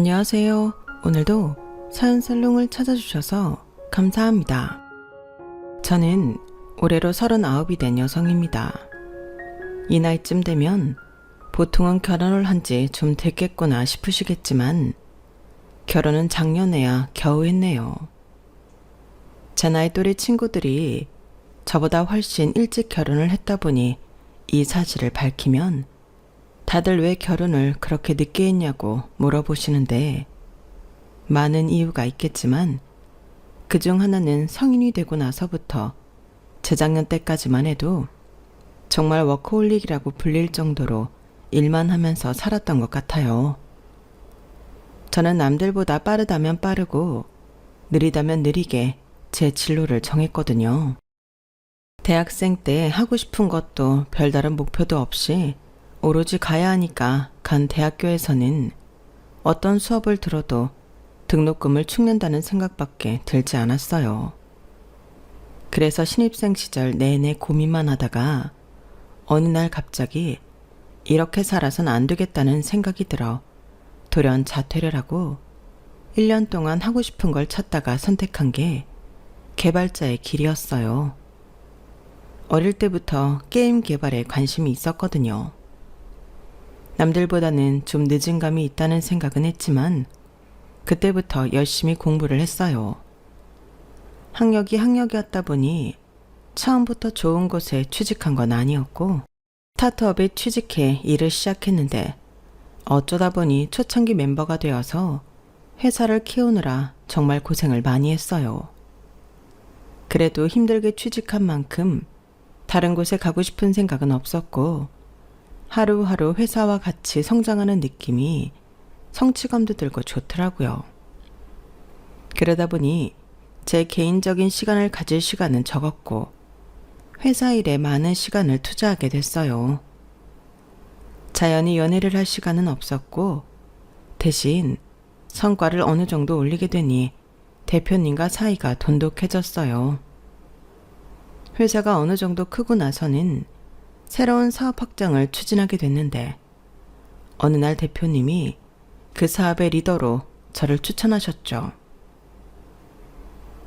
안녕하세요. 오늘도 사연살롱을 찾아주셔서 감사합니다. 저는 올해로 39이 된 여성입니다. 이 나이쯤 되면 보통은 결혼을 한 지 좀 됐겠구나 싶으시겠지만 결혼은 작년에야 겨우 했네요. 제 나이 또래 친구들이 저보다 훨씬 일찍 결혼을 했다 보니 이 사실을 밝히면 다들 왜 결혼을 그렇게 늦게 했냐고 물어보시는데 많은 이유가 있겠지만 그중 하나는 성인이 되고 나서부터 재작년 때까지만 해도 정말 워커홀릭이라고 불릴 정도로 일만 하면서 살았던 것 같아요. 저는 남들보다 빠르다면 빠르고 느리다면 느리게 제 진로를 정했거든요. 대학생 때 하고 싶은 것도 별다른 목표도 없이 오로지 가야 하니까 간 대학교에서는 어떤 수업을 들어도 등록금을 축낸다는 생각밖에 들지 않았어요. 그래서 신입생 시절 내내 고민만 하다가 어느 날 갑자기 이렇게 살아선 안 되겠다는 생각이 들어 돌연 자퇴를 하고 1년 동안 하고 싶은 걸 찾다가 선택한 게 개발자의 길이었어요. 어릴 때부터 게임 개발에 관심이 있었거든요. 남들보다는 좀 늦은 감이 있다는 생각은 했지만 그때부터 열심히 공부를 했어요. 학력이 학력이었다 보니 처음부터 좋은 곳에 취직한 건 아니었고 스타트업에 취직해 일을 시작했는데 어쩌다 보니 초창기 멤버가 되어서 회사를 키우느라 정말 고생을 많이 했어요. 그래도 힘들게 취직한 만큼 다른 곳에 가고 싶은 생각은 없었고 하루하루 회사와 같이 성장하는 느낌이 성취감도 들고 좋더라고요. 그러다 보니 제 개인적인 시간을 가질 시간은 적었고 회사 일에 많은 시간을 투자하게 됐어요. 자연히 연애를 할 시간은 없었고 대신 성과를 어느 정도 올리게 되니 대표님과 사이가 돈독해졌어요. 회사가 어느 정도 크고 나서는 새로운 사업 확장을 추진하게 됐는데 어느 날 대표님이 그 사업의 리더로 저를 추천하셨죠.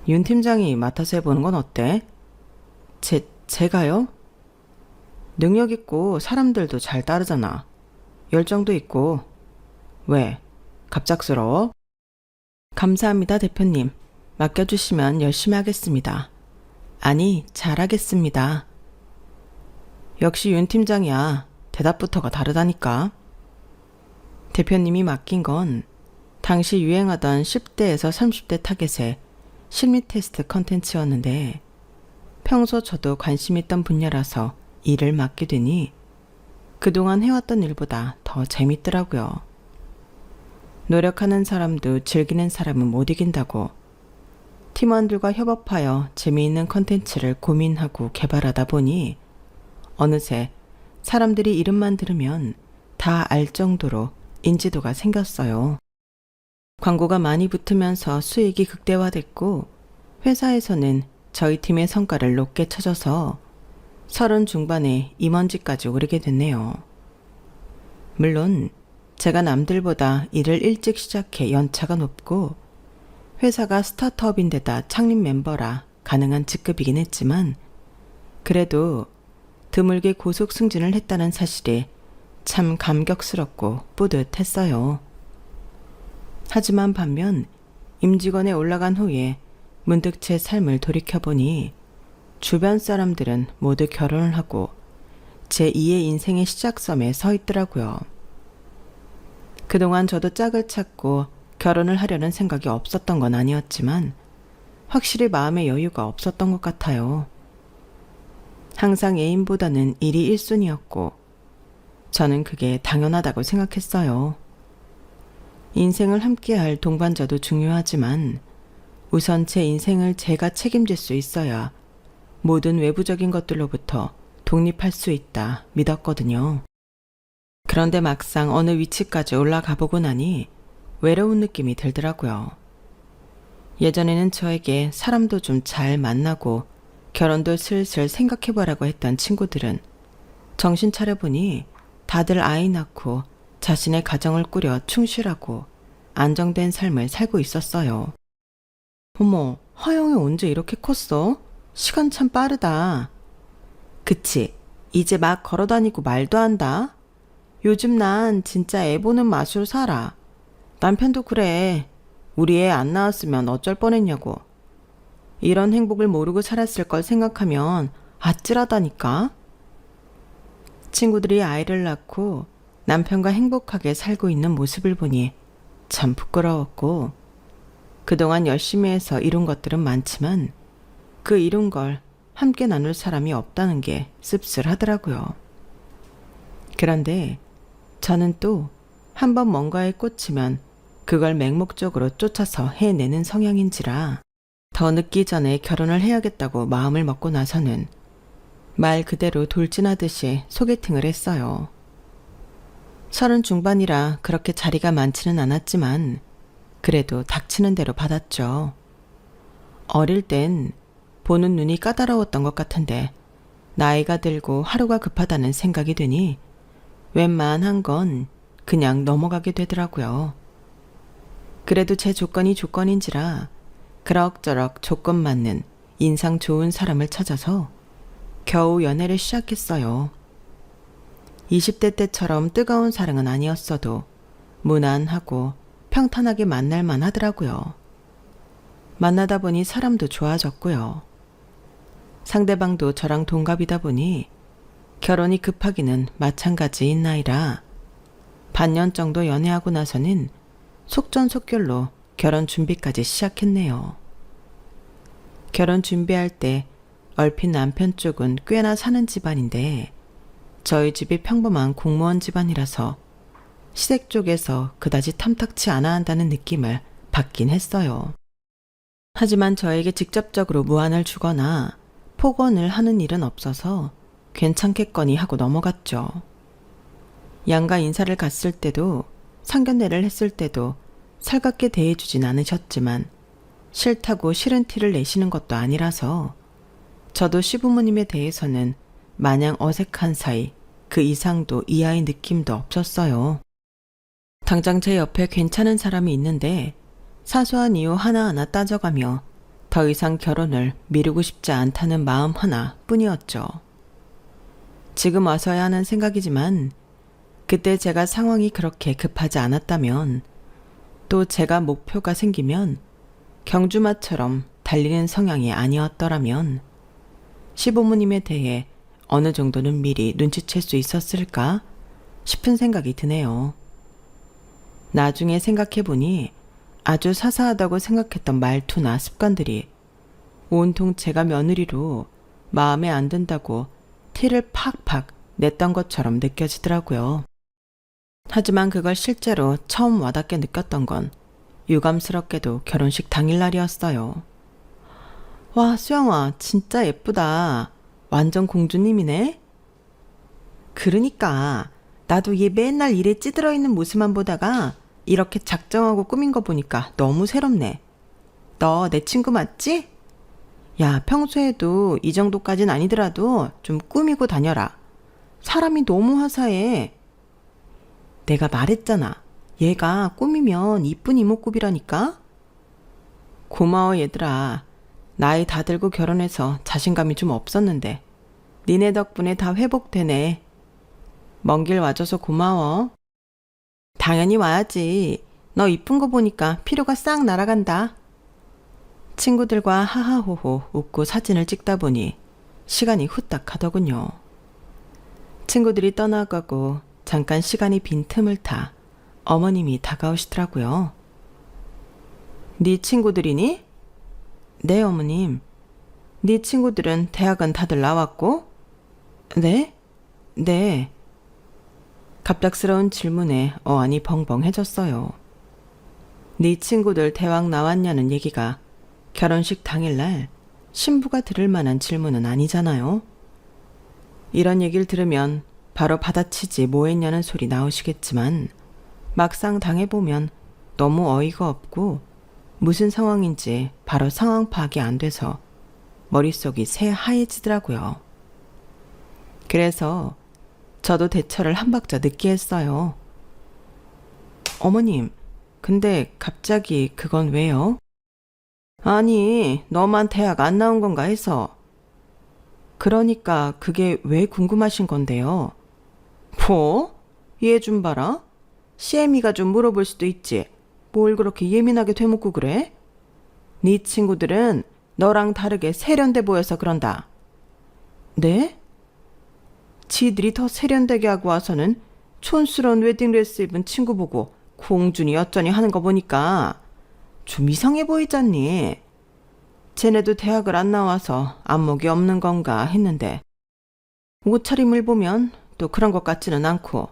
윤 팀장이 맡아서 해보는 건 어때? 제가요? 능력 있고 사람들도 잘 따르잖아. 열정도 있고. 왜? 갑작스러워? 감사합니다, 대표님. 맡겨주시면 열심히 하겠습니다. 아니, 잘하겠습니다. 역시 윤 팀장이야. 대답부터가 다르다니까. 대표님이 맡긴 건 당시 유행하던 10대에서 30대 타겟의 심리 테스트 컨텐츠였는데 평소 저도 관심 있던 분야라서 일을 맡게 되니 그동안 해왔던 일보다 더 재밌더라고요. 노력하는 사람도 즐기는 사람은 못 이긴다고 팀원들과 협업하여 재미있는 컨텐츠를 고민하고 개발하다 보니 어느새 사람들이 이름만 들으면 다 알 정도로 인지도가 생겼어요. 광고가 많이 붙으면서 수익이 극대화됐고 회사에서는 저희 팀의 성과를 높게 쳐줘서 30 중반에 임원직까지 오르게 됐네요. 물론 제가 남들보다 일을 일찍 시작해 연차가 높고 회사가 스타트업인데다 창립 멤버라 가능한 직급이긴 했지만 그래도 드물게 고속 승진을 했다는 사실에 참 감격스럽고 뿌듯했어요. 하지만 반면 임직원에 올라간 후에 문득 제 삶을 돌이켜보니 주변 사람들은 모두 결혼을 하고 제2의 인생의 시작점에 서 있더라고요. 그동안 저도 짝을 찾고 결혼을 하려는 생각이 없었던 건 아니었지만 확실히 마음의 여유가 없었던 것 같아요. 항상 애인보다는 일이 1순위였고 저는 그게 당연하다고 생각했어요. 인생을 함께할 동반자도 중요하지만 우선 제 인생을 제가 책임질 수 있어야 모든 외부적인 것들로부터 독립할 수 있다 믿었거든요. 그런데 막상 어느 위치까지 올라가 보고 나니 외로운 느낌이 들더라고요. 예전에는 저에게 사람도 좀 잘 만나고 결혼도 슬슬 생각해보라고 했던 친구들은 정신 차려보니 다들 아이 낳고 자신의 가정을 꾸려 충실하고 안정된 삶을 살고 있었어요. 어머, 화영이 언제 이렇게 컸어? 시간 참 빠르다. 그치, 이제 막 걸어다니고 말도 한다. 요즘 난 진짜 애 보는 맛으로 살아. 남편도 그래. 우리 애 안 낳았으면 어쩔 뻔했냐고. 이런 행복을 모르고 살았을 걸 생각하면 아찔하다니까. 친구들이 아이를 낳고 남편과 행복하게 살고 있는 모습을 보니 참 부끄러웠고, 그동안 열심히 해서 이룬 것들은 많지만 그 이룬 걸 함께 나눌 사람이 없다는 게 씁쓸하더라고요. 그런데 저는 또 한 번 뭔가에 꽂히면 그걸 맹목적으로 쫓아서 해내는 성향인지라 더 늦기 전에 결혼을 해야겠다고 마음을 먹고 나서는 말 그대로 돌진하듯이 소개팅을 했어요. 30 중반이라 그렇게 자리가 많지는 않았지만 그래도 닥치는 대로 받았죠. 어릴 땐 보는 눈이 까다로웠던 것 같은데 나이가 들고 하루가 급하다는 생각이 드니 웬만한 건 그냥 넘어가게 되더라고요. 그래도 제 조건이 조건인지라 그럭저럭 조건 맞는 인상 좋은 사람을 찾아서 겨우 연애를 시작했어요. 20대 때처럼 뜨거운 사랑은 아니었어도 무난하고 평탄하게 만날만 하더라고요. 만나다 보니 사람도 좋아졌고요. 상대방도 저랑 동갑이다 보니 결혼이 급하기는 마찬가지인 나이라 반년 정도 연애하고 나서는 속전속결로 결혼 준비까지 시작했네요. 결혼 준비할 때 얼핏 남편 쪽은 꽤나 사는 집안인데 저희 집이 평범한 공무원 집안이라서 시댁 쪽에서 그다지 탐탁치 않아 한다는 느낌을 받긴 했어요. 하지만 저에게 직접적으로 무안을 주거나 폭언을 하는 일은 없어서 괜찮겠거니 하고 넘어갔죠. 양가 인사를 갔을 때도 상견례를 했을 때도 살갑게 대해주진 않으셨지만 싫다고 싫은 티를 내시는 것도 아니라서 저도 시부모님에 대해서는 마냥 어색한 사이 그 이상도 이하의 느낌도 없었어요. 당장 제 옆에 괜찮은 사람이 있는데 사소한 이유 하나하나 따져가며 더 이상 결혼을 미루고 싶지 않다는 마음 하나 뿐이었죠. 지금 와서야 하는 생각이지만 그때 제가 상황이 그렇게 급하지 않았다면 또 제가 목표가 생기면 경주마처럼 달리는 성향이 아니었더라면 시부모님에 대해 어느 정도는 미리 눈치챌 수 있었을까 싶은 생각이 드네요. 나중에 생각해보니 아주 사사하다고 생각했던 말투나 습관들이 온통 제가 며느리로 마음에 안 든다고 티를 팍팍 냈던 것처럼 느껴지더라고요. 하지만 그걸 실제로 처음 와닿게 느꼈던 건 유감스럽게도 결혼식 당일날이었어요. 와, 수영아, 진짜 예쁘다. 완전 공주님이네. 그러니까 나도 얘 맨날 일에 찌들어 있는 모습만 보다가 이렇게 작정하고 꾸민 거 보니까 너무 새롭네. 너 내 친구 맞지? 야, 평소에도 이 정도까진 아니더라도 좀 꾸미고 다녀라. 사람이 너무 화사해. 내가 말했잖아. 얘가 꾸미면 이쁜 이목구비라니까? 고마워 얘들아. 나이 다 들고 결혼해서 자신감이 좀 없었는데 니네 덕분에 다 회복되네. 먼 길 와줘서 고마워. 당연히 와야지. 너 이쁜 거 보니까 피로가 싹 날아간다. 친구들과 하하호호 웃고 사진을 찍다 보니 시간이 후딱 가더군요. 친구들이 떠나가고 잠깐 시간이 빈 틈을 타 어머님이 다가오시더라고요. 네 친구들이니? 네, 어머님. 네 친구들은 대학은 다들 나왔고? 네? 네. 갑작스러운 질문에 어안이 벙벙해졌어요. 네 친구들 대학 나왔냐는 얘기가 결혼식 당일날 신부가 들을 만한 질문은 아니잖아요. 이런 얘기를 들으면 바로 받아치지 뭐했냐는 소리 나오시겠지만 막상 당해보면 너무 어이가 없고 무슨 상황인지 바로 상황 파악이 안 돼서 머릿속이 새하얘지더라고요. 그래서 저도 대처를 한 박자 늦게 했어요. 어머님, 근데 갑자기 그건 왜요? 아니, 너만 대학 안 나온 건가 해서. 그러니까 그게 왜 궁금하신 건데요? 뭐? 얘 좀 봐라. CM이가 좀 물어볼 수도 있지. 뭘 그렇게 예민하게 되묻고 그래? 네 친구들은 너랑 다르게 세련돼 보여서 그런다. 네? 지들이 더 세련되게 하고 와서는 촌스러운 웨딩드레스 입은 친구 보고 공준이 어쩌니 하는 거 보니까 좀 이상해 보이잖니. 쟤네도 대학을 안 나와서 안목이 없는 건가 했는데 옷차림을 보면 또 그런 것 같지는 않고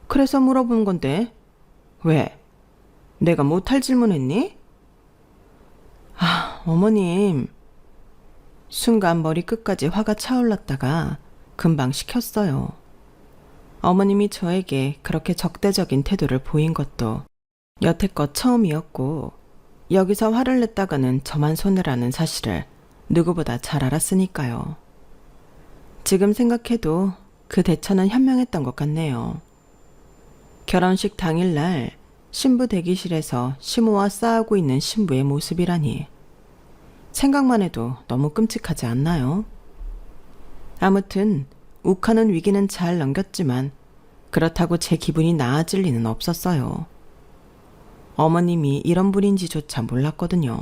그래서 물어본 건데 왜? 내가 못할 질문했니? 어머님. 순간 머리 끝까지 화가 차올랐다가 금방 식혔어요. 어머님이 저에게 그렇게 적대적인 태도를 보인 것도 여태껏 처음이었고 여기서 화를 냈다가는 저만 손해라는 사실을 누구보다 잘 알았으니까요. 지금 생각해도 그 대처는 현명했던 것 같네요. 결혼식 당일날 신부 대기실에서 시모와 싸우고 있는 신부의 모습이라니 생각만 해도 너무 끔찍하지 않나요? 아무튼 욱하는 위기는 잘 넘겼지만 그렇다고 제 기분이 나아질 리는 없었어요. 어머님이 이런 분인지조차 몰랐거든요.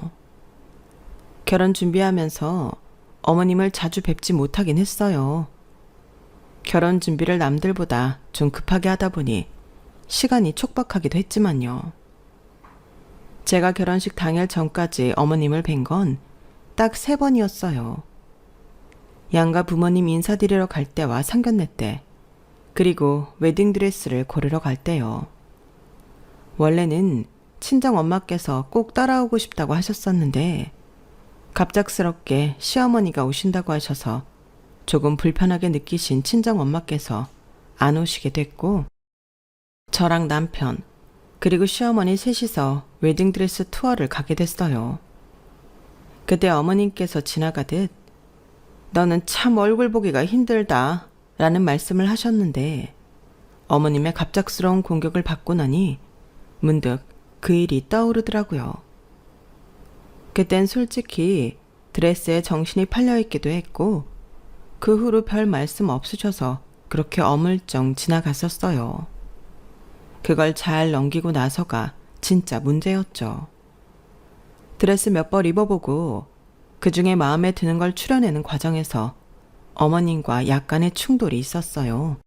결혼 준비하면서 어머님을 자주 뵙지 못하긴 했어요. 결혼 준비를 남들보다 좀 급하게 하다 보니 시간이 촉박하기도 했지만요. 제가 결혼식 당일 전까지 어머님을 뵌 건 딱 3번이었어요. 양가 부모님 인사드리러 갈 때와 상견례 때, 그리고 웨딩드레스를 고르러 갈 때요. 원래는 친정 엄마께서 꼭 따라오고 싶다고 하셨었는데 갑작스럽게 시어머니가 오신다고 하셔서 조금 불편하게 느끼신 친정 엄마께서 안 오시게 됐고 저랑 남편 그리고 시어머니 셋이서 웨딩드레스 투어를 가게 됐어요. 그때 어머님께서 지나가듯 너는 참 얼굴 보기가 힘들다 라는 말씀을 하셨는데 어머님의 갑작스러운 공격을 받고 나니 문득 그 일이 떠오르더라고요. 그땐 솔직히 드레스에 정신이 팔려있기도 했고 그 후로 별 말씀 없으셔서 그렇게 어물쩡 지나갔었어요. 그걸 잘 넘기고 나서가 진짜 문제였죠. 드레스 몇 벌 입어보고 그중에 마음에 드는 걸 추려내는 과정에서 어머님과 약간의 충돌이 있었어요.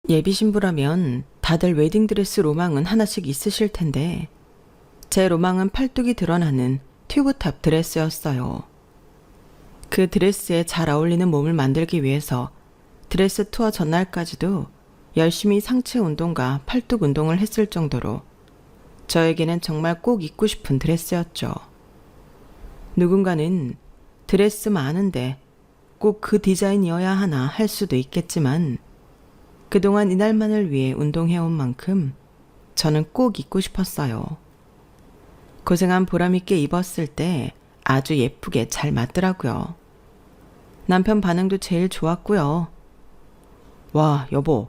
예비 신부라면 다들 웨딩드레스 로망은 하나씩 있으실 텐데 제 로망은 팔뚝이 드러나는 튜브탑 드레스였어요. 그 드레스에 잘 어울리는 몸을 만들기 위해서 드레스 투어 전날까지도 열심히 상체 운동과 팔뚝 운동을 했을 정도로 저에게는 정말 꼭 입고 싶은 드레스였죠. 누군가는 드레스 많은데 꼭 그 디자인이어야 하나 할 수도 있겠지만 그동안 이날만을 위해 운동해온 만큼 저는 꼭 입고 싶었어요. 고생한 보람있게 입었을 때 아주 예쁘게 잘 맞더라고요. 남편 반응도 제일 좋았고요. 와, 여보,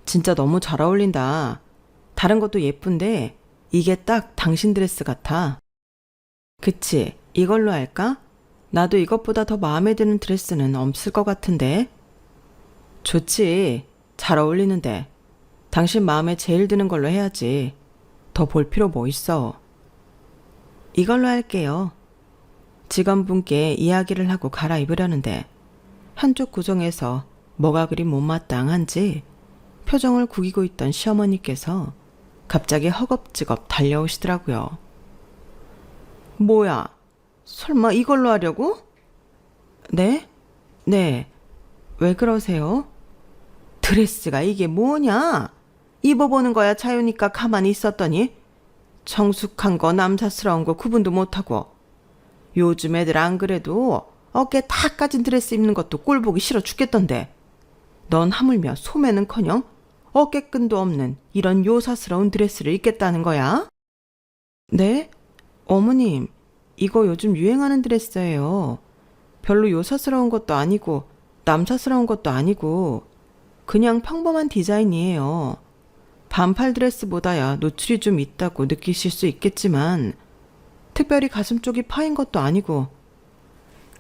진짜 너무 잘 어울린다. 다른 것도 예쁜데 이게 딱 당신 드레스 같아. 그치, 이걸로 할까? 나도 이것보다 더 마음에 드는 드레스는 없을 것 같은데. 좋지, 잘 어울리는데. 당신 마음에 제일 드는 걸로 해야지. 더 볼 필요 뭐 있어. 이걸로 할게요. 직원분께 이야기를 하고 갈아입으려는데 한쪽 구정에서 뭐가 그리 못마땅한지 표정을 구기고 있던 시어머니께서 갑자기 허겁지겁 달려오시더라고요. 뭐야? 설마 이걸로 하려고? 네? 네. 왜 그러세요? 드레스가 이게 뭐냐? 입어보는 거야 자유니까 가만히 있었더니 정숙한 거 남사스러운 거 구분도 못하고 요즘 애들 안 그래도 어깨 다 까진 드레스 입는 것도 꼴 보기 싫어 죽겠던데 넌 하물며 소매는커녕 어깨끈도 없는 이런 요사스러운 드레스를 입겠다는 거야? 네? 어머님, 이거 요즘 유행하는 드레스예요. 별로 요사스러운 것도 아니고 남사스러운 것도 아니고 그냥 평범한 디자인이에요. 반팔 드레스보다야 노출이 좀 있다고 느끼실 수 있겠지만 특별히 가슴 쪽이 파인 것도 아니고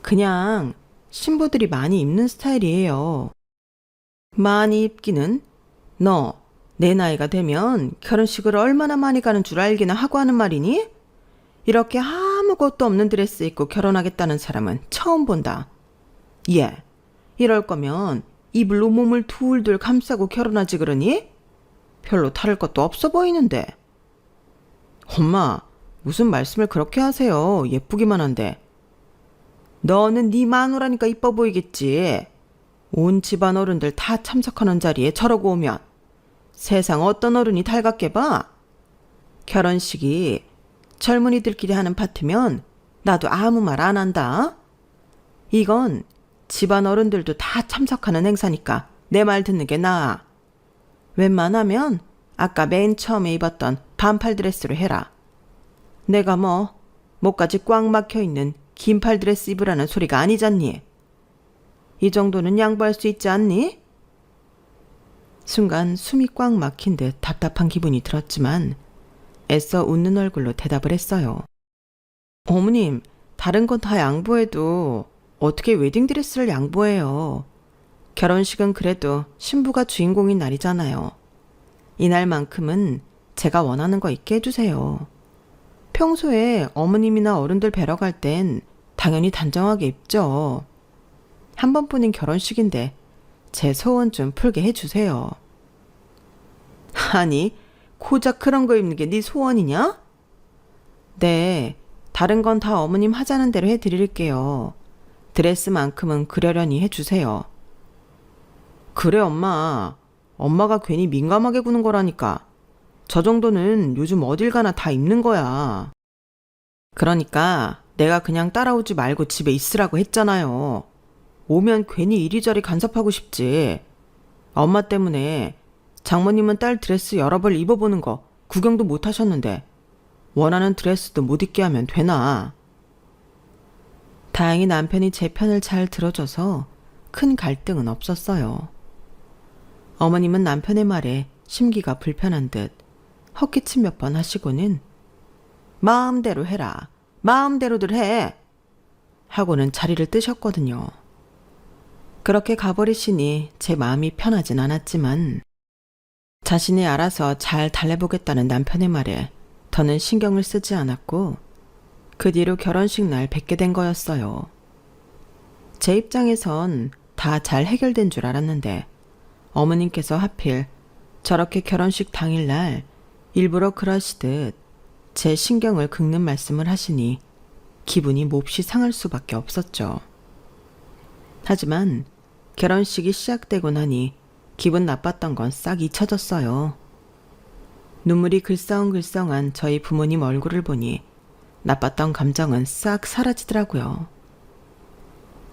그냥 신부들이 많이 입는 스타일이에요. 많이 입기는 너 내 나이가 되면 결혼식을 얼마나 많이 가는 줄 알기나 하고 하는 말이니? 이렇게 아무것도 없는 드레스 입고 결혼하겠다는 사람은 처음 본다. 예, 이럴 거면 이불로 몸을 둘둘 감싸고 결혼하지 그러니? 별로 다를 것도 없어 보이는데. 엄마, 무슨 말씀을 그렇게 하세요. 예쁘기만 한데. 너는 네 마누라니까 이뻐 보이겠지. 온 집안 어른들 다 참석하는 자리에 저러고 오면 세상 어떤 어른이 달갑게 봐? 결혼식이 젊은이들끼리 하는 파티면 나도 아무 말 안 한다. 이건 집안 어른들도 다 참석하는 행사니까 내 말 듣는 게 나아. 웬만하면 아까 맨 처음에 입었던 반팔 드레스로 해라. 내가 뭐 목까지 꽉 막혀있는 긴팔 드레스 입으라는 소리가 아니잖니. 이 정도는 양보할 수 있지 않니? 순간 숨이 꽉 막힌 듯 답답한 기분이 들었지만 애써 웃는 얼굴로 대답을 했어요. 어머님, 다른 건 다 양보해도 어떻게 웨딩드레스를 양보해요. 결혼식은 그래도 신부가 주인공인 날이잖아요. 이날만큼은 제가 원하는 거 있게 해주세요. 평소에 어머님이나 어른들 뵈러 갈 땐 당연히 단정하게 입죠. 한 번뿐인 결혼식인데 제 소원 좀 풀게 해주세요. 아니, 고작 그런 거 입는 게 네 소원이냐? 네, 다른 건 다 어머님 하자는 대로 해드릴게요. 드레스만큼은 그러려니 해주세요. 그래, 엄마. 엄마가 괜히 민감하게 구는 거라니까. 저 정도는 요즘 어딜 가나 다 입는 거야. 그러니까 내가 그냥 따라오지 말고 집에 있으라고 했잖아요. 오면 괜히 이리저리 간섭하고 싶지. 엄마 때문에 장모님은 딸 드레스 여러 벌 입어보는 거 구경도 못 하셨는데 원하는 드레스도 못 입게 하면 되나. 다행히 남편이 제 편을 잘 들어줘서 큰 갈등은 없었어요. 어머님은 남편의 말에 심기가 불편한 듯 헛기침 몇 번 하시고는 마음대로 해라. 마음대로들 해. 하고는 자리를 뜨셨거든요. 그렇게 가버리시니 제 마음이 편하진 않았지만 자신이 알아서 잘 달래보겠다는 남편의 말에 더는 신경을 쓰지 않았고 그 뒤로 결혼식 날 뵙게 된 거였어요. 제 입장에선 다 잘 해결된 줄 알았는데 어머님께서 하필 저렇게 결혼식 당일날 일부러 그러시듯 제 신경을 긁는 말씀을 하시니 기분이 몹시 상할 수밖에 없었죠. 하지만 결혼식이 시작되고 나니 기분 나빴던 건 싹 잊혀졌어요. 눈물이 글썽글썽한 저희 부모님 얼굴을 보니 나빴던 감정은 싹 사라지더라고요.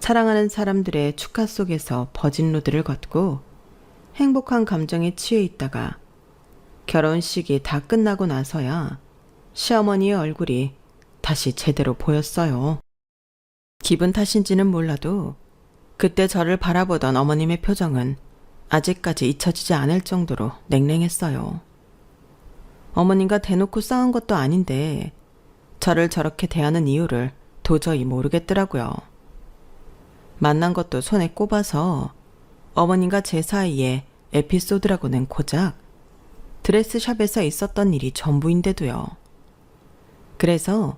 사랑하는 사람들의 축하 속에서 버진로드를 걷고 행복한 감정에 취해 있다가 결혼식이 다 끝나고 나서야 시어머니의 얼굴이 다시 제대로 보였어요. 기분 탓인지는 몰라도 그때 저를 바라보던 어머님의 표정은 아직까지 잊혀지지 않을 정도로 냉랭했어요. 어머님과 대놓고 싸운 것도 아닌데 저를 저렇게 대하는 이유를 도저히 모르겠더라고요. 만난 것도 손에 꼽아서 어머님과 제 사이에 에피소드라고는 고작 드레스샵에서 있었던 일이 전부인데도요. 그래서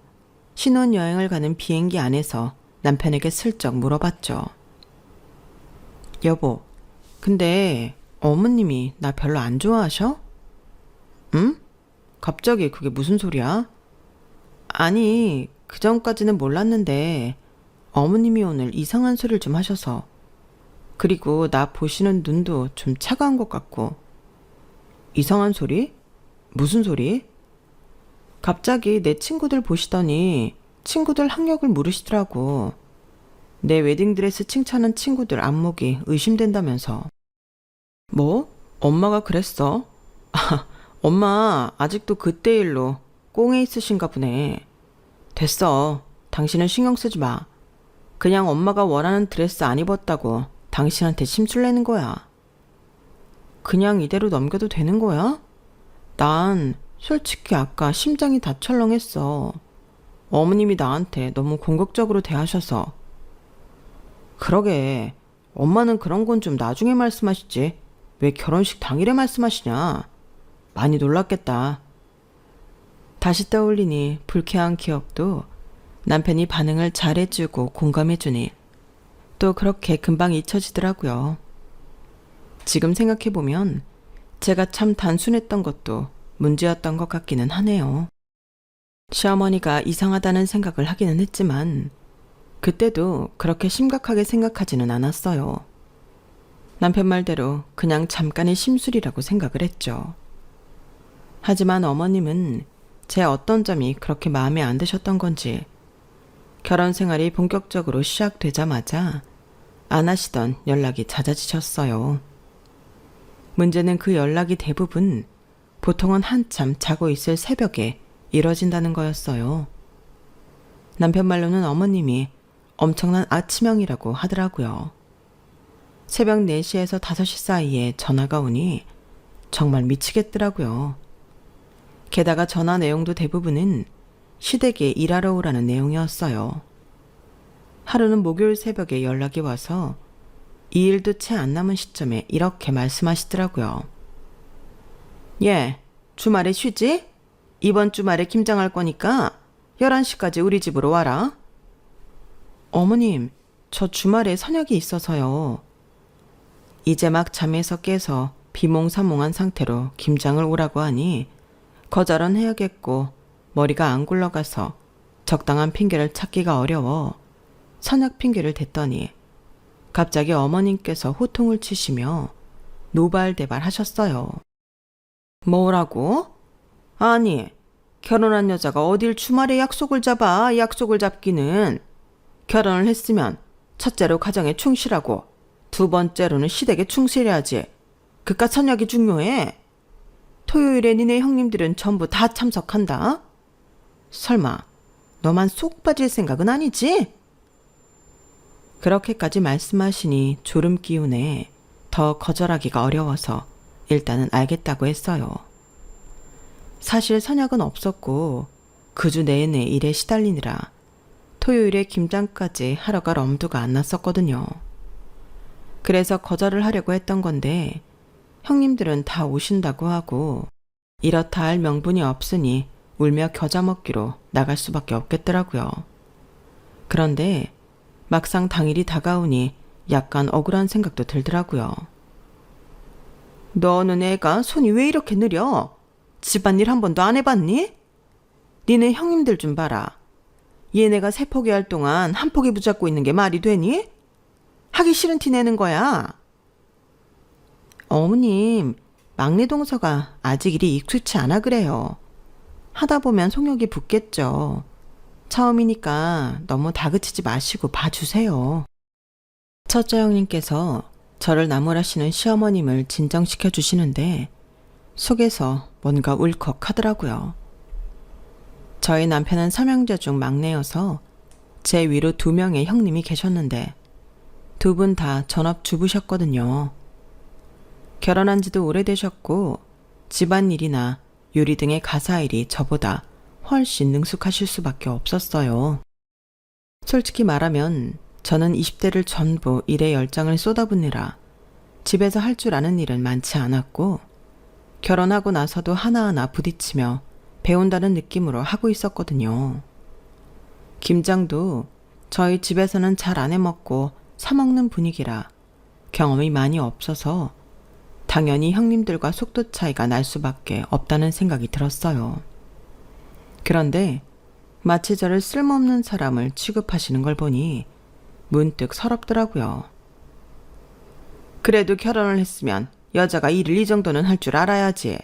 신혼여행을 가는 비행기 안에서 남편에게 슬쩍 물어봤죠. 여보, 근데 어머님이 나 별로 안 좋아하셔? 응? 갑자기 그게 무슨 소리야? 아니, 그전까지는 몰랐는데 어머님이 오늘 이상한 소리를 좀 하셔서. 그리고 나 보시는 눈도 좀 차가운 것 같고. 이상한 소리? 무슨 소리? 갑자기 내 친구들 보시더니 친구들 학력을 물으시더라고. 내 웨딩드레스 칭찬한 친구들 안목이 의심된다면서. 뭐? 엄마가 그랬어? 엄마 아직도 그때 일로 꽁에 있으신가 보네. 됐어. 당신은 신경 쓰지 마. 그냥 엄마가 원하는 드레스 안 입었다고 당신한테 심술내는 거야. 그냥 이대로 넘겨도 되는 거야? 난 솔직히 아까 심장이 다 철렁했어. 어머님이 나한테 너무 공격적으로 대하셔서. 그러게, 엄마는 그런 건 좀 나중에 말씀하시지. 왜 결혼식 당일에 말씀하시냐? 많이 놀랐겠다. 다시 떠올리니 불쾌한 기억도 남편이 반응을 잘해주고 공감해주니 또 그렇게 금방 잊혀지더라고요. 지금 생각해보면 제가 참 단순했던 것도 문제였던 것 같기는 하네요. 시어머니가 이상하다는 생각을 하기는 했지만 그때도 그렇게 심각하게 생각하지는 않았어요. 남편 말대로 그냥 잠깐의 심술이라고 생각을 했죠. 하지만 어머님은 제 어떤 점이 그렇게 마음에 안 드셨던 건지 결혼 생활이 본격적으로 시작되자마자 안 하시던 연락이 잦아지셨어요. 문제는 그 연락이 대부분 보통은 한참 자고 있을 새벽에 이뤄진다는 거였어요. 남편 말로는 어머님이 엄청난 아침형이라고 하더라고요. 새벽 4시에서 5시 사이에 전화가 오니 정말 미치겠더라고요. 게다가 전화 내용도 대부분은 시댁에 일하러 오라는 내용이었어요. 하루는 목요일 새벽에 연락이 와서 이 일도 채 안 남은 시점에 이렇게 말씀하시더라고요. 예, 주말에 쉬지? 이번 주말에 김장할 거니까 11시까지 우리 집으로 와라. 어머님, 저 주말에 선약이 있어서요. 이제 막 잠에서 깨서 비몽사몽한 상태로 김장을 오라고 하니 거절은 해야겠고 머리가 안 굴러가서 적당한 핑계를 찾기가 어려워 선약 핑계를 댔더니 갑자기 어머님께서 호통을 치시며 노발대발 하셨어요. 뭐라고? 아니, 결혼한 여자가 어딜 주말에 약속을 잡아. 약속을 잡기는. 결혼을 했으면 첫째로 가정에 충실하고 두 번째로는 시댁에 충실해야지. 그깟 선약이 중요해. 토요일에 니네 형님들은 전부 다 참석한다. 설마 너만 속 빠질 생각은 아니지? 그렇게까지 말씀하시니 졸음 기운에 더 거절하기가 어려워서 일단은 알겠다고 했어요. 사실 선약은 없었고 그 주 내내 일에 시달리느라 토요일에 김장까지 하러 갈 엄두가 안 났었거든요. 그래서 거절을 하려고 했던 건데 형님들은 다 오신다고 하고 이렇다 할 명분이 없으니 울며 겨자 먹기로 나갈 수밖에 없겠더라고요. 그런데 막상 당일이 다가오니 약간 억울한 생각도 들더라고요. 너는 애가 손이 왜 이렇게 느려? 집안일 한 번도 안 해봤니? 니네 형님들 좀 봐라. 얘네가 세 포기 할 동안 한 포기 붙잡고 있는 게 말이 되니? 하기 싫은 티 내는 거야. 어머님, 막내 동서가 아직 일이 익숙치 않아 그래요. 하다 보면 속력이 붙겠죠. 처음이니까 너무 다그치지 마시고 봐주세요. 첫째 형님께서 저를 나무라시는 시어머님을 진정시켜 주시는데 속에서 뭔가 울컥하더라고요. 저희 남편은 삼형제 중 막내여서 제 위로 2명의 형님이 계셨는데 두 분 다 전업주부셨거든요. 결혼한 지도 오래되셨고 집안일이나 요리 등의 가사일이 저보다 훨씬 능숙하실 수밖에 없었어요. 솔직히 말하면 저는 20대를 전부 일에 열정을 쏟아붓느라 집에서 할 줄 아는 일은 많지 않았고 결혼하고 나서도 하나하나 부딪히며 배운다는 느낌으로 하고 있었거든요. 김장도 저희 집에서는 잘 안 해먹고 사먹는 분위기라 경험이 많이 없어서 당연히 형님들과 속도 차이가 날 수밖에 없다는 생각이 들었어요. 그런데 마치 저를 쓸모없는 사람을 취급하시는 걸 보니 문득 서럽더라고요. 그래도 결혼을 했으면 여자가 일을 이 정도는 할 줄 알아야지.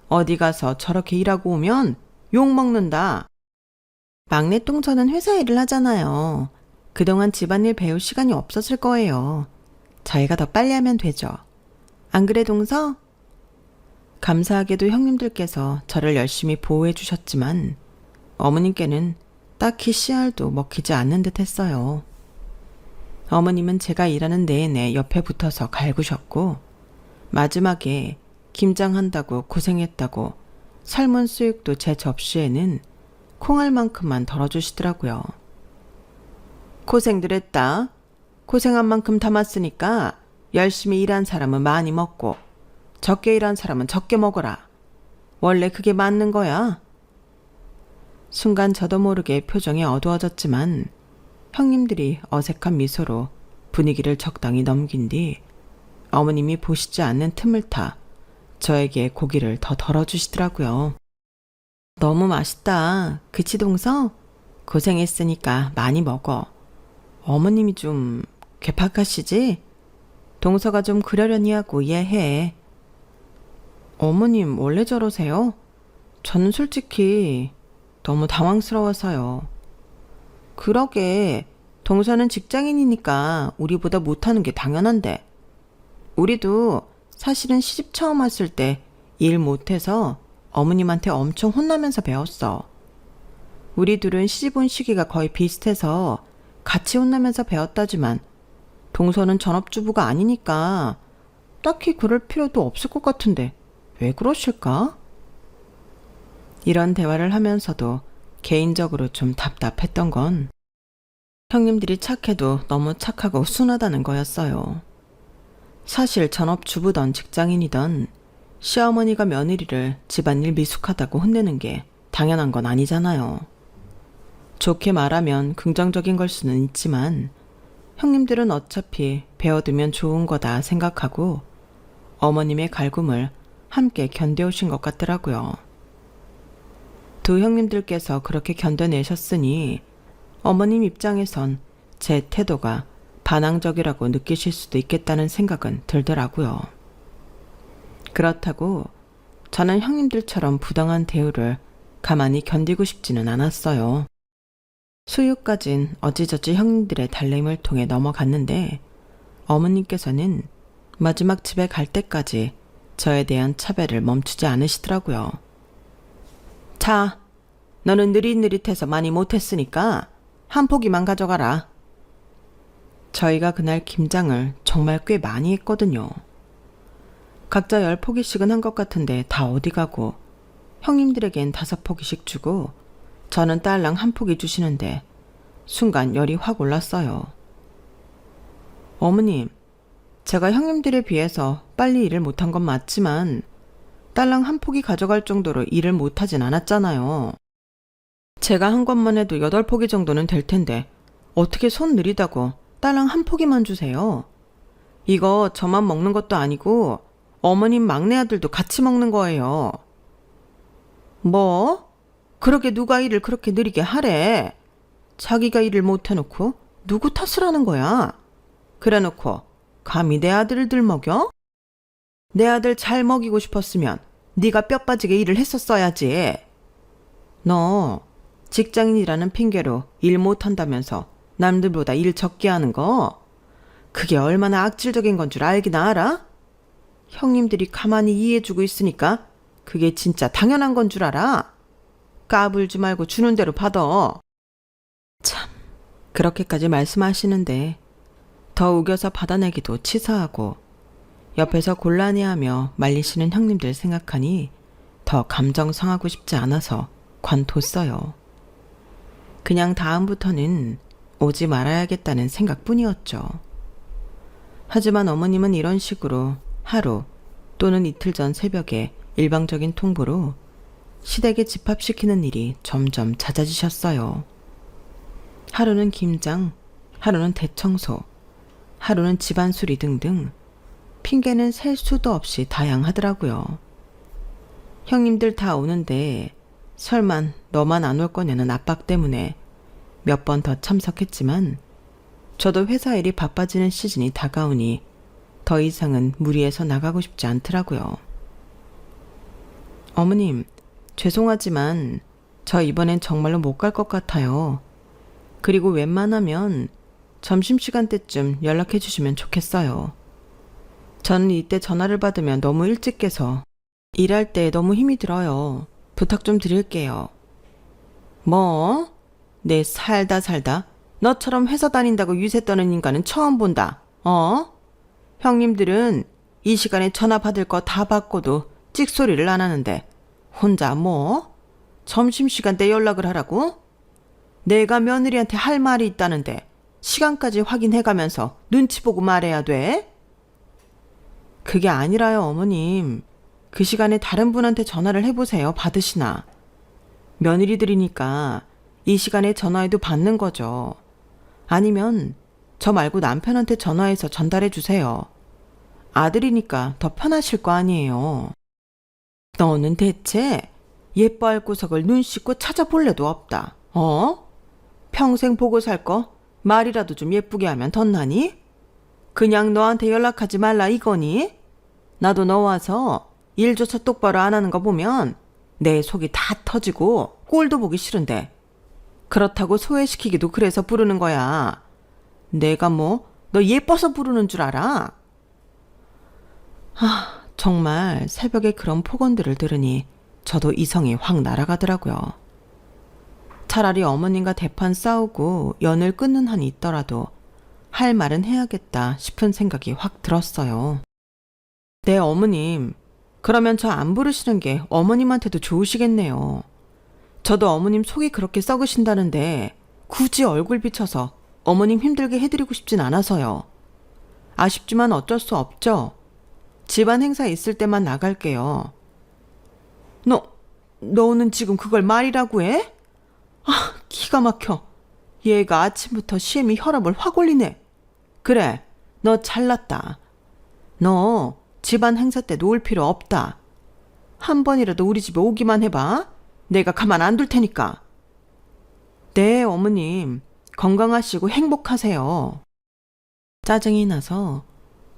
어디 가서 저렇게 일하고 오면 욕먹는다. 막내 똥처는 회사 일을 하잖아요. 그동안 집안일 배울 시간이 없었을 거예요. 저희가 더 빨리 하면 되죠. 안 그래 동서? 감사하게도 형님들께서 저를 열심히 보호해 주셨지만 어머님께는 딱히 씨알도 먹히지 않는 듯 했어요. 어머님은 제가 일하는 내내 옆에 붙어서 갈구셨고 마지막에 김장한다고 고생했다고 삶은 수육도 제 접시에는 콩알만큼만 덜어주시더라고요. 고생들 했다. 고생한 만큼 담았으니까 열심히 일한 사람은 많이 먹고 적게 일한 사람은 적게 먹어라. 원래 그게 맞는 거야. 순간 저도 모르게 표정이 어두워졌지만 형님들이 어색한 미소로 분위기를 적당히 넘긴 뒤 어머님이 보시지 않는 틈을 타 저에게 고기를 더 덜어주시더라고요. 너무 맛있다. 그치 동서? 고생했으니까 많이 먹어. 어머님이 좀 괴팍하시지? 동서가 좀 그러려니 하고 이해해. 어머님 원래 저러세요? 저는 솔직히 너무 당황스러워서요. 그러게 동서는 직장인이니까 우리보다 못하는 게 당연한데 우리도 사실은 시집 처음 왔을 때 일 못해서 어머님한테 엄청 혼나면서 배웠어. 우리 둘은 시집 온 시기가 거의 비슷해서 같이 혼나면서 배웠다지만 동서는 전업주부가 아니니까 딱히 그럴 필요도 없을 것 같은데 왜 그러실까? 이런 대화를 하면서도 개인적으로 좀 답답했던 건 형님들이 착해도 너무 착하고 순하다는 거였어요. 사실 전업주부던 직장인이던 시어머니가 며느리를 집안일 미숙하다고 혼내는 게 당연한 건 아니잖아요. 좋게 말하면 긍정적인 걸 수는 있지만 형님들은 어차피 배워두면 좋은 거다 생각하고 어머님의 갈굼을 함께 견뎌오신 것 같더라고요. 두 형님들께서 그렇게 견뎌내셨으니 어머님 입장에선 제 태도가 반항적이라고 느끼실 수도 있겠다는 생각은 들더라고요. 그렇다고 저는 형님들처럼 부당한 대우를 가만히 견디고 싶지는 않았어요. 수유까진 어찌저찌 형님들의 달래임을 통해 넘어갔는데 어머님께서는 마지막 집에 갈 때까지 저에 대한 차별을 멈추지 않으시더라고요. 자, 너는 느릿느릿해서 많이 못했으니까 한 포기만 가져가라. 저희가 그날 김장을 정말 꽤 많이 했거든요. 각자 10포기씩은 한 것 같은데 다 어디 가고 형님들에겐 5포기씩 주고 저는 딸랑 한 포기 주시는데 순간 열이 확 올랐어요. 어머님, 제가 형님들에 비해서 빨리 일을 못한 건 맞지만 딸랑 한 포기 가져갈 정도로 일을 못하진 않았잖아요. 제가 한 것만 해도 8포기 정도는 될 텐데 어떻게 손 느리다고 딸랑 한 포기만 주세요. 이거 저만 먹는 것도 아니고 어머님 막내 아들도 같이 먹는 거예요. 뭐? 그렇게 누가 일을 그렇게 느리게 하래? 자기가 일을 못해놓고 누구 탓을 하는 거야? 그래놓고 감히 내 아들들 먹여? 내 아들 잘 먹이고 싶었으면 네가 뼈 빠지게 일을 했었어야지. 너 직장인이라는 핑계로 일 못한다면서 남들보다 일 적게 하는 거? 그게 얼마나 악질적인 건 줄 알긴 알아? 형님들이 가만히 이해해주고 있으니까 그게 진짜 당연한 건 줄 알아? 까불지 말고 주는 대로 받아. 참, 그렇게까지 말씀하시는데 더 우겨서 받아내기도 치사하고 옆에서 곤란해하며 말리시는 형님들 생각하니 더 감정 상하고 싶지 않아서 관뒀어요. 그냥 다음부터는 오지 말아야겠다는 생각뿐이었죠. 하지만 어머님은 이런 식으로 하루 또는 이틀 전 새벽에 일방적인 통보로 시댁에 집합시키는 일이 점점 잦아지셨어요. 하루는 김장, 하루는 대청소, 하루는 집안 수리 등등 핑계는 셀 수도 없이 다양하더라고요. 형님들 다 오는데 설마 너만 안 올 거냐는 압박 때문에 몇 번 더 참석했지만 저도 회사 일이 바빠지는 시즌이 다가오니 더 이상은 무리해서 나가고 싶지 않더라고요. 어머님, 죄송하지만 저 이번엔 정말로 못 갈 것 같아요. 그리고 웬만하면 점심시간 때쯤 연락해 주시면 좋겠어요. 저는 이때 전화를 받으면 너무 일찍 깨서 일할 때 너무 힘이 들어요. 부탁 좀 드릴게요. 뭐? 내 살다 너처럼 회사 다닌다고 유세 떠는 인간은 처음 본다. 형님들은 이 시간에 전화 받을 거 다 받고도 찍소리를 안 하는데 혼자 뭐? 점심시간 때 연락을 하라고? 내가 며느리한테 할 말이 있다는데 시간까지 확인해가면서 눈치 보고 말해야 돼? 그게 아니라요, 어머님. 그 시간에 다른 분한테 전화를 해보세요. 받으시나. 며느리들이니까 이 시간에 전화해도 받는 거죠. 아니면 저 말고 남편한테 전화해서 전달해 주세요. 아들이니까 더 편하실 거 아니에요. 너는 대체 예뻐할 구석을 눈 씻고 찾아볼 애도 없다. 어? 평생 보고 살 거 말이라도 좀 예쁘게 하면 덧나니? 그냥 너한테 연락하지 말라 이거니? 나도 너 와서 일조차 똑바로 안 하는 거 보면 내 속이 다 터지고 꼴도 보기 싫은데 그렇다고 소외시키기도 그래서 부르는 거야. 내가 뭐 너 예뻐서 부르는 줄 알아? 정말 새벽에 그런 폭언들을 들으니 저도 이성이 확 날아가더라고요. 차라리 어머님과 대판 싸우고 연을 끊는 한이 있더라도 할 말은 해야겠다 싶은 생각이 확 들었어요. 네, 어머님. 그러면 저 안 부르시는 게 어머님한테도 좋으시겠네요. 저도 어머님 속이 그렇게 썩으신다는데 굳이 얼굴 비춰서 어머님 힘들게 해드리고 싶진 않아서요. 아쉽지만 어쩔 수 없죠. 집안 행사 있을 때만 나갈게요. 너는 지금 그걸 말이라고 해? 기가 막혀. 얘가 아침부터 시애미 혈압을 확 올리네. 그래, 너 잘났다. 너 집안 행사 때 놓을 필요 없다. 한 번이라도 우리 집에 오기만 해봐. 내가 가만 안 둘 테니까. 네, 어머님. 건강하시고 행복하세요. 짜증이 나서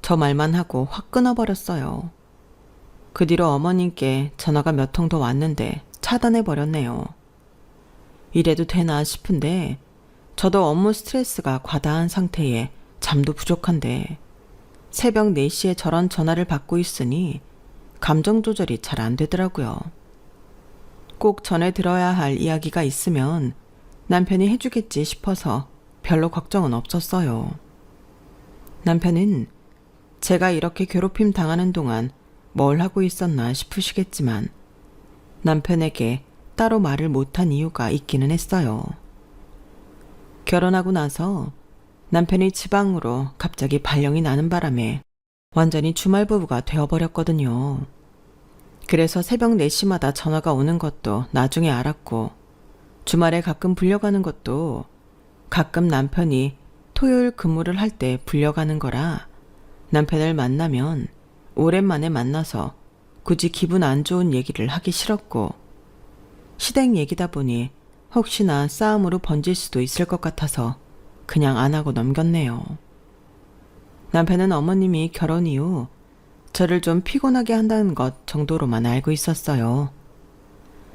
저 말만 하고 확 끊어버렸어요. 그 뒤로 어머님께 전화가 몇 통 더 왔는데 차단해버렸네요. 이래도 되나 싶은데 저도 업무 스트레스가 과다한 상태에 잠도 부족한데 새벽 4시에 저런 전화를 받고 있으니 감정 조절이 잘 안 되더라고요. 꼭 전해 들어야 할 이야기가 있으면 남편이 해주겠지 싶어서 별로 걱정은 없었어요. 남편은 제가 이렇게 괴롭힘 당하는 동안 뭘 하고 있었나 싶으시겠지만 남편에게 따로 말을 못한 이유가 있기는 했어요. 결혼하고 나서 남편이 지방으로 갑자기 발령이 나는 바람에 완전히 주말 부부가 되어버렸거든요. 그래서 새벽 4시마다 전화가 오는 것도 나중에 알았고 주말에 가끔 불려가는 것도 가끔 남편이 토요일 근무를 할 때 불려가는 거라 남편을 만나면 오랜만에 만나서 굳이 기분 안 좋은 얘기를 하기 싫었고 시댁 얘기다 보니 혹시나 싸움으로 번질 수도 있을 것 같아서 그냥 안 하고 넘겼네요. 남편은 어머님이 결혼 이후 저를 좀 피곤하게 한다는 것 정도로만 알고 있었어요.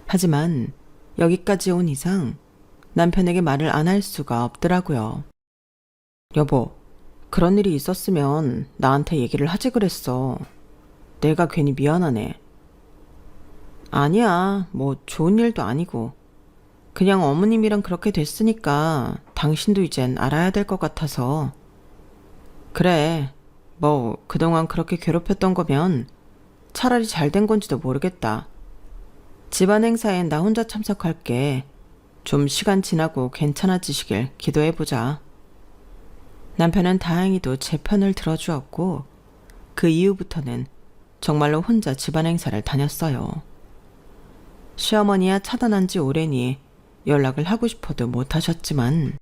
하지만 여기까지 온 이상 남편에게 말을 안 할 수가 없더라고요. 여보, 그런 일이 있었으면 나한테 얘기를 하지 그랬어. 내가 괜히 미안하네. 아니야, 뭐 좋은 일도 아니고. 그냥 어머님이랑 그렇게 됐으니까 당신도 이젠 알아야 될 것 같아서. 그래, 뭐 그동안 그렇게 괴롭혔던 거면 차라리 잘 된 건지도 모르겠다. 집안 행사엔 나 혼자 참석할게. 좀 시간 지나고 괜찮아지시길 기도해보자. 남편은 다행히도 제 편을 들어주었고 그 이후부터는 정말로 혼자 집안 행사를 다녔어요. 시어머니야 차단한 지 오래니 연락을 하고 싶어도 못하셨지만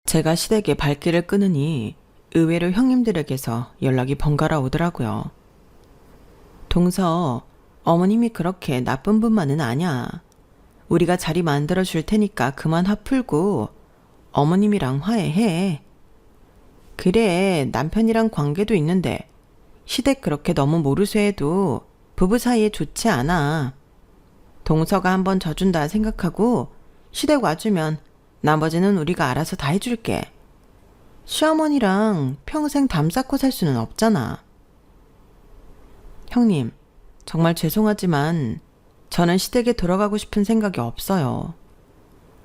제가 시댁에 발길을 끊으니 의외로 형님들에게서 연락이 번갈아 오더라고요. 동서, 어머님이 그렇게 나쁜 분만은 아냐. 우리가 자리 만들어 줄 테니까 그만 화 풀고 어머님이랑 화해해. 그래, 남편이랑 관계도 있는데 시댁 그렇게 너무 모르쇠해도 부부 사이에 좋지 않아. 동서가 한번 져준다 생각하고 시댁 와주면 나머지는 우리가 알아서 다 해줄게. 시어머니랑 평생 담 쌓고 살 수는 없잖아. 형님, 정말 죄송하지만 저는 시댁에 돌아가고 싶은 생각이 없어요.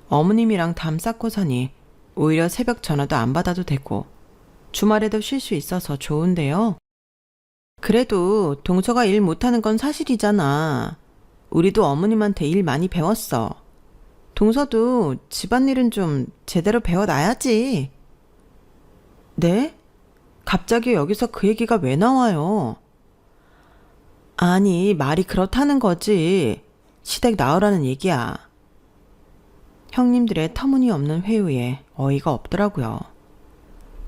어머님이랑 담 쌓고 사니 오히려 새벽 전화도 안 받아도 되고 주말에도 쉴 수 있어서 좋은데요. 그래도 동서가 일 못하는 건 사실이잖아. 우리도 어머님한테 일 많이 배웠어. 동서도 집안일은 좀 제대로 배워놔야지. 네? 갑자기 여기서 그 얘기가 왜 나와요? 아니, 말이 그렇다는 거지. 시댁 나으라는 얘기야. 형님들의 터무니없는 회유에 어이가 없더라고요.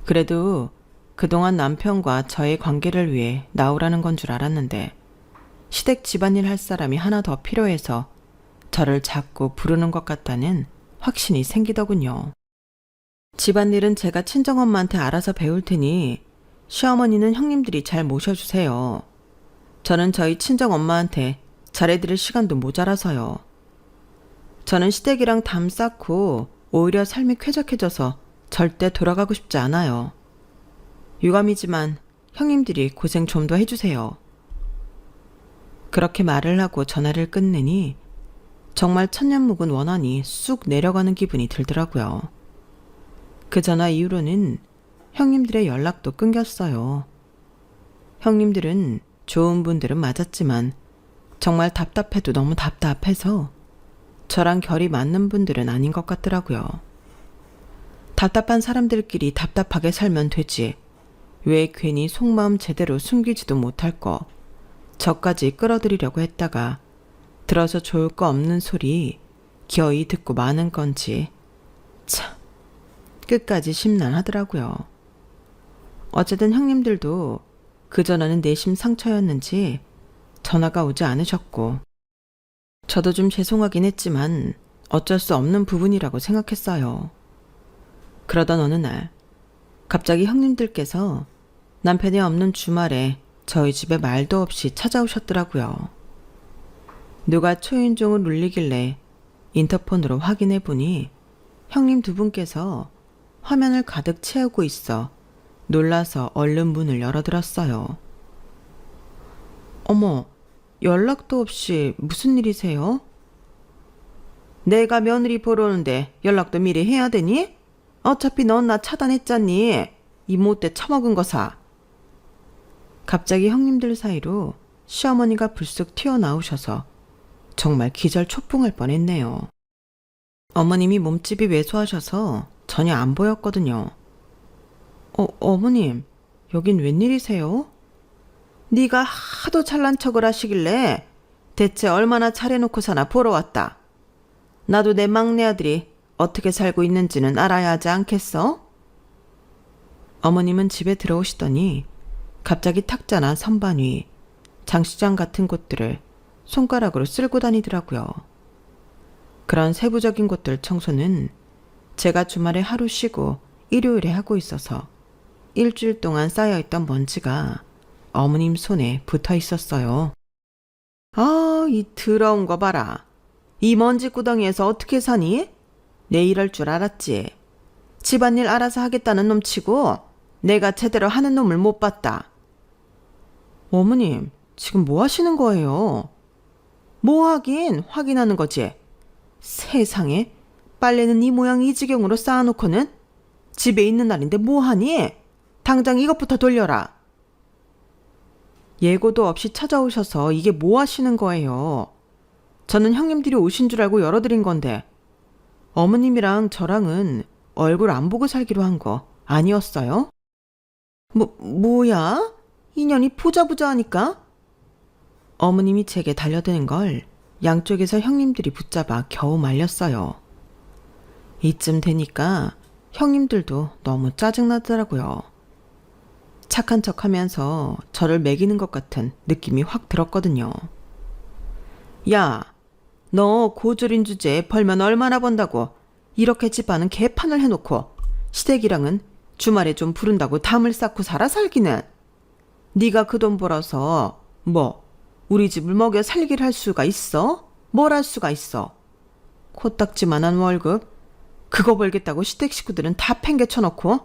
그래도 그동안 남편과 저의 관계를 위해 나오라는 건 줄 알았는데 시댁 집안일 할 사람이 하나 더 필요해서 저를 자꾸 부르는 것 같다는 확신이 생기더군요. 집안일은 제가 친정엄마한테 알아서 배울 테니 시어머니는 형님들이 잘 모셔주세요. 저는 저희 친정엄마한테 잘해드릴 시간도 모자라서요. 저는 시댁이랑 담 쌓고 오히려 삶이 쾌적해져서 절대 돌아가고 싶지 않아요. 유감이지만 형님들이 고생 좀 더 해주세요. 그렇게 말을 하고 전화를 끊느니 정말 천년 묵은 원한이 쑥 내려가는 기분이 들더라고요. 그 전화 이후로는 형님들의 연락도 끊겼어요. 형님들은 좋은 분들은 맞았지만 정말 답답해도 너무 답답해서 저랑 결이 맞는 분들은 아닌 것 같더라고요. 답답한 사람들끼리 답답하게 살면 되지. 왜 괜히 속마음 제대로 숨기지도 못할 거 저까지 끌어들이려고 했다가 들어서 좋을 거 없는 소리 기어이 듣고 마는 건지 참 끝까지 심란하더라고요. 어쨌든 형님들도 그 전화는 내심 상처였는지 전화가 오지 않으셨고 저도 좀 죄송하긴 했지만 어쩔 수 없는 부분이라고 생각했어요. 그러던 어느 날 갑자기 형님들께서 남편이 없는 주말에 저희 집에 말도 없이 찾아오셨더라고요. 누가 초인종을 울리길래 인터폰으로 확인해 보니 형님 두 분께서 화면을 가득 채우고 있어 놀라서 얼른 문을 열어들었어요. 어머, 연락도 없이 무슨 일이세요? 내가 며느리 보러 오는데 연락도 미리 해야 되니? 어차피 넌 나 차단했잖니. 이 못돼 처먹은 거사. 갑자기 형님들 사이로 시어머니가 불쑥 튀어나오셔서 정말 기절초풍할 뻔했네요. 어머님이 몸집이 왜소하셔서 전혀 안 보였거든요. 어머님, 여긴 웬일이세요? 네가 하도 잘난 척을 하시길래 대체 얼마나 잘해놓고 사나 보러 왔다. 나도 내 막내 아들이 어떻게 살고 있는지는 알아야 하지 않겠어? 어머님은 집에 들어오시더니 갑자기 탁자나 선반 위, 장시장 같은 곳들을 손가락으로 쓸고 다니더라고요. 그런 세부적인 곳들 청소는 제가 주말에 하루 쉬고 일요일에 하고 있어서 일주일 동안 쌓여있던 먼지가 어머님 손에 붙어 있었어요. 아, 이 더러운 거 봐라. 이 먼지 구덩이에서 어떻게 사니? 내 이럴 줄 알았지. 집안일 알아서 하겠다는 놈 치고 내가 제대로 하는 놈을 못 봤다. 어머님, 지금 뭐 하시는 거예요? 뭐 하긴 확인하는 거지. 세상에, 빨래는 이 모양 이 지경으로 쌓아놓고는 집에 있는 날인데 뭐 하니? 당장 이것부터 돌려라. 예고도 없이 찾아오셔서 이게 뭐 하시는 거예요? 저는 형님들이 오신 줄 알고 열어드린 건데 어머님이랑 저랑은 얼굴 안 보고 살기로 한 거 아니었어요? 뭐야? 인연이 보자보자 하니까? 어머님이 제게 달려드는 걸 양쪽에서 형님들이 붙잡아 겨우 말렸어요. 이쯤 되니까 형님들도 너무 짜증나더라고요. 착한 척하면서 저를 매기는 것 같은 느낌이 확 들었거든요. 야, 너 고졸인 주제에 벌면 얼마나 번다고 이렇게 집안은 개판을 해놓고 시댁이랑은 주말에 좀 부른다고 담을 쌓고 살아 살기는. 네가 그 돈 벌어서 뭐 우리 집을 먹여 살기를 할 수가 있어? 뭘 할 수가 있어? 코딱지만한 월급 그거 벌겠다고 시댁 식구들은 다 팽개쳐놓고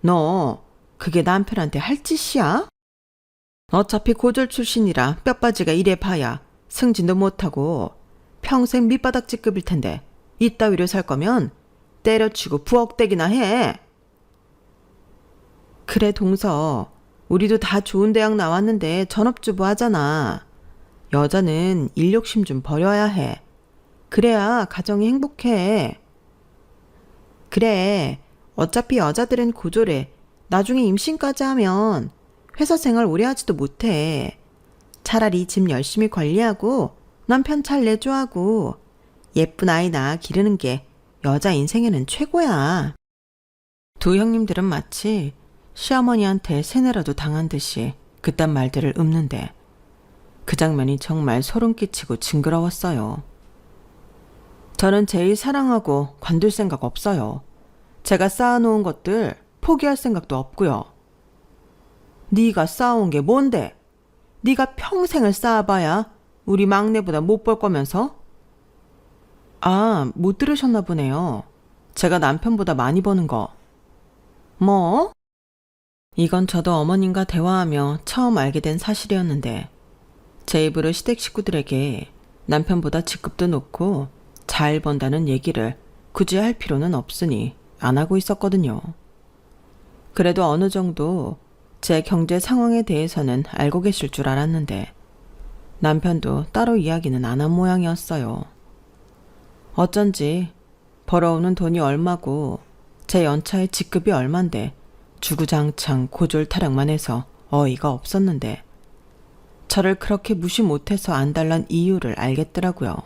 너 그게 남편한테 할 짓이야? 어차피 고졸 출신이라 뼈바지가 이래 봐야 승진도 못하고 평생 밑바닥지급일 텐데 이따위로 살 거면 때려치고 부엌대기나 해. 그래 동서, 우리도 다 좋은 대학 나왔는데 전업주부 하잖아. 여자는 일 욕심 좀 버려야 해. 그래야 가정이 행복해. 그래, 어차피 여자들은 고졸해. 나중에 임신까지 하면 회사 생활 오래 하지도 못해. 차라리 집 열심히 관리하고 남편 잘 내조하고 예쁜 아이 낳아 기르는 게 여자 인생에는 최고야. 두 형님들은 마치 시어머니한테 세뇌라도 당한 듯이 그딴 말들을 읊는데 그 장면이 정말 소름 끼치고 징그러웠어요. 저는 제일 사랑하고 관둘 생각 없어요. 제가 쌓아놓은 것들 포기할 생각도 없고요. 네가 쌓아온 게 뭔데? 네가 평생을 쌓아봐야 우리 막내보다 못 벌 거면서? 아, 못 들으셨나 보네요. 제가 남편보다 많이 버는 거. 뭐? 이건 저도 어머님과 대화하며 처음 알게 된 사실이었는데 제 입으로 시댁 식구들에게 남편보다 직급도 높고 잘 번다는 얘기를 굳이 할 필요는 없으니 안 하고 있었거든요. 그래도 어느 정도 제 경제 상황에 대해서는 알고 계실 줄 알았는데 남편도 따로 이야기는 안 한 모양이었어요. 어쩐지 벌어오는 돈이 얼마고 제 연차의 직급이 얼만데 주구장창 고졸 타령만 해서 어이가 없었는데 저를 그렇게 무시 못해서 안달난 이유를 알겠더라고요.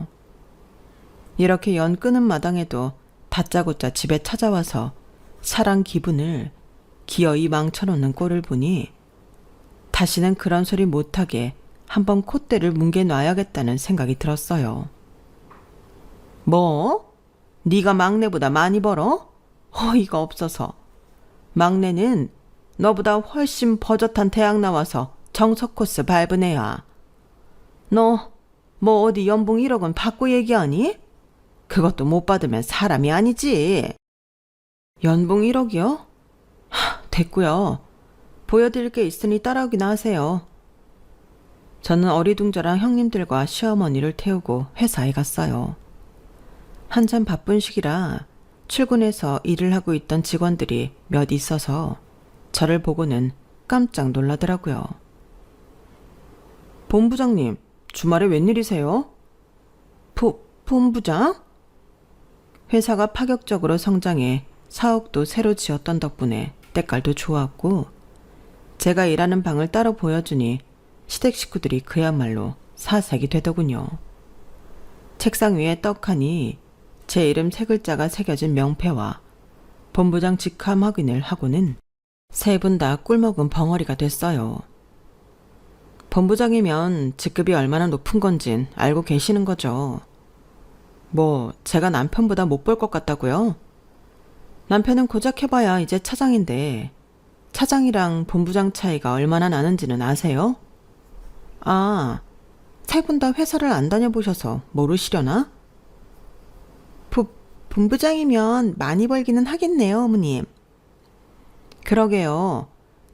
이렇게 연 끄는 마당에도 다짜고짜 집에 찾아와서 사랑 기분을 기어이 망쳐놓는 꼴을 보니 다시는 그런 소리 못하게 한번 콧대를 뭉개놔야겠다는 생각이 들었어요. 뭐? 네가 막내보다 많이 벌어? 어이가 없어서. 막내는 너보다 훨씬 버젓한 대학 나와서 정석 코스 밟은 애야. 너 뭐 어디 연봉 1억은 받고 얘기하니? 그것도 못 받으면 사람이 아니지. 연봉 1억이요? 됐고요. 보여드릴 게 있으니 따라오기나 하세요. 저는 어리둥절한 형님들과 시어머니를 태우고 회사에 갔어요. 한참 바쁜 시기라 출근해서 일을 하고 있던 직원들이 몇 있어서 저를 보고는 깜짝 놀라더라고요. 본부장님, 주말에 웬일이세요? 본부장? 회사가 파격적으로 성장해 사옥도 새로 지었던 덕분에 때깔도 좋았고 제가 일하는 방을 따로 보여주니 시댁 식구들이 그야말로 사색이 되더군요. 책상 위에 떡하니 제 이름 3글자가 새겨진 명패와 본부장 직함 확인을 하고는 세 분 다 꿀먹은 벙어리가 됐어요. 본부장이면 직급이 얼마나 높은 건진 알고 계시는 거죠. 뭐 제가 남편보다 못 벌 것 같다고요? 남편은 고작 해봐야 이제 차장인데 차장이랑 본부장 차이가 얼마나 나는지는 아세요? 아, 세 분 다 회사를 안 다녀보셔서 모르시려나? 본부장이면 많이 벌기는 하겠네요, 어머님. 그러게요.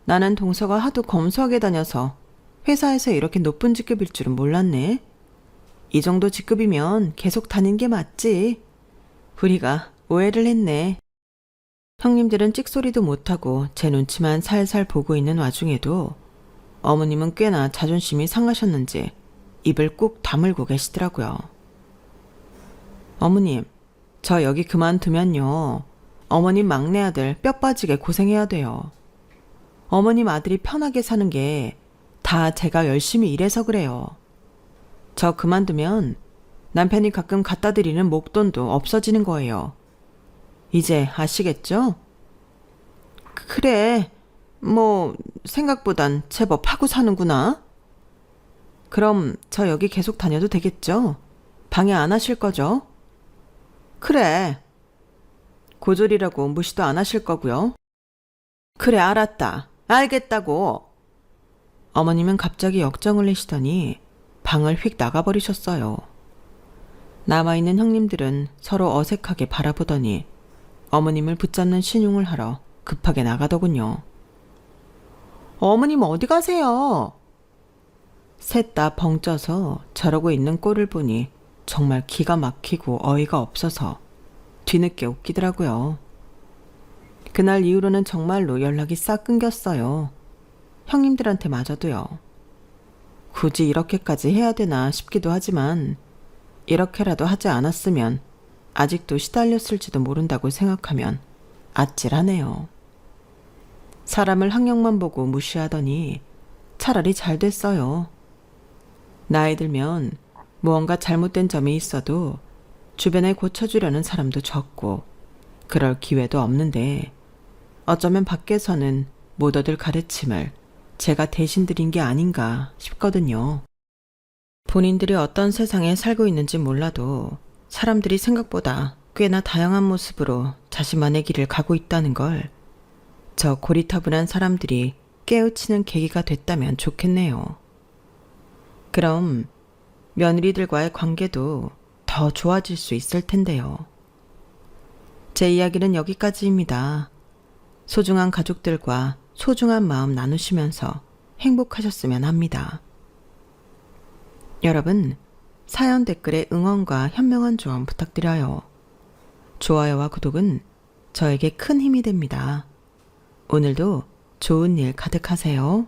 나는 동서가 하도 검소하게 다녀서 회사에서 이렇게 높은 직급일 줄은 몰랐네. 이 정도 직급이면 계속 다닌 게 맞지. 우리가 오해를 했네. 형님들은 찍소리도 못하고 제 눈치만 살살 보고 있는 와중에도 어머님은 꽤나 자존심이 상하셨는지 입을 꾹 다물고 계시더라고요. 어머님, 저 여기 그만두면요. 어머님 막내 아들 뼈 빠지게 고생해야 돼요. 어머님 아들이 편하게 사는 게 다 제가 열심히 일해서 그래요. 저 그만두면 남편이 가끔 갖다 드리는 목돈도 없어지는 거예요. 이제 아시겠죠? 그래, 뭐 생각보단 제법 하고 사는구나. 그럼 저 여기 계속 다녀도 되겠죠? 방해 안 하실 거죠? 그래. 고졸이라고 무시도 안 하실 거고요. 그래, 알았다. 알겠다고. 어머님은 갑자기 역정을 내시더니 방을 휙 나가버리셨어요. 남아있는 형님들은 서로 어색하게 바라보더니 어머님을 붙잡는 신용을 하러 급하게 나가더군요. 어머님 어디 가세요? 셋 다 벙쪄서 저러고 있는 꼴을 보니 정말 기가 막히고 어이가 없어서 뒤늦게 웃기더라고요. 그날 이후로는 정말로 연락이 싹 끊겼어요. 형님들한테 마저도요. 굳이 이렇게까지 해야 되나 싶기도 하지만 이렇게라도 하지 않았으면 아직도 시달렸을지도 모른다고 생각하면 아찔하네요. 사람을 학력만 보고 무시하더니 차라리 잘 됐어요. 나이 들면 무언가 잘못된 점이 있어도 주변에 고쳐주려는 사람도 적고 그럴 기회도 없는데 어쩌면 밖에서는 못 얻을 가르침을 제가 대신 드린 게 아닌가 싶거든요. 본인들이 어떤 세상에 살고 있는지 몰라도 사람들이 생각보다 꽤나 다양한 모습으로 자신만의 길을 가고 있다는 걸 저 고리타분한 사람들이 깨우치는 계기가 됐다면 좋겠네요. 그럼 며느리들과의 관계도 더 좋아질 수 있을 텐데요. 제 이야기는 여기까지입니다. 소중한 가족들과 소중한 마음 나누시면서 행복하셨으면 합니다. 여러분, 사연 댓글에 응원과 현명한 조언 부탁드려요. 좋아요와 구독은 저에게 큰 힘이 됩니다. 오늘도 좋은 일 가득하세요.